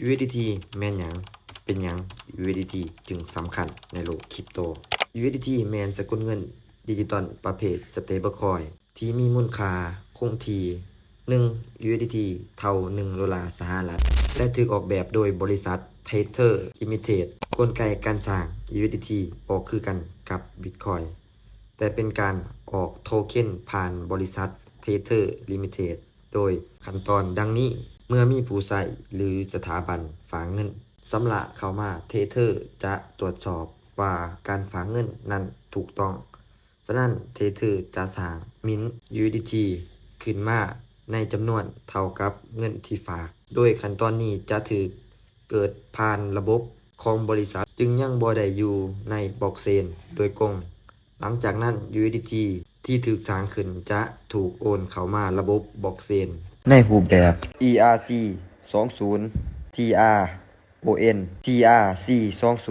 USDT แม่นหยังเป็นหยัง USDT จึงสำคัญในโลกคริปโต USDT แม่นสกุลเงินดิจิตอลประเภท Stablecoin ที่มีมูลค่าคงที่1 USDT เท่า1ดอลลาร์สหรัฐและถูกออกแบบโดยบริษัท Tether Limited กลไกการสร้าง USDT บ่คือกันกับ Bitcoin แต่เป็นการออกโทเค็นผ่านบริษัท Tether Limited โดยขั้นตอนดังนี้ เมื่อมีผู้ใช้หรือสถาบันฝากเงินชำระเข้ามา Tether จะตรวจสอบว่าการฝากเงินนั้นถูกต้อง ฉะนั้น Tether จะสร้าง Mint USDT ขึ้นมาในจำนวนเท่ากับเงินที่ฝาก โดยขั้นตอนนี้จะถูกเกิดผ่านระบบของบริษัทจึงยังบ่ได้อยู่ในบล็อกเชนโดยตรง หลังจากนั้น USDT ที่ถูกสร้างขึ้นจะถูกโอนเข้ามาระบบบล็อกเชนในรูปแบบ ERC20 TRON TRC20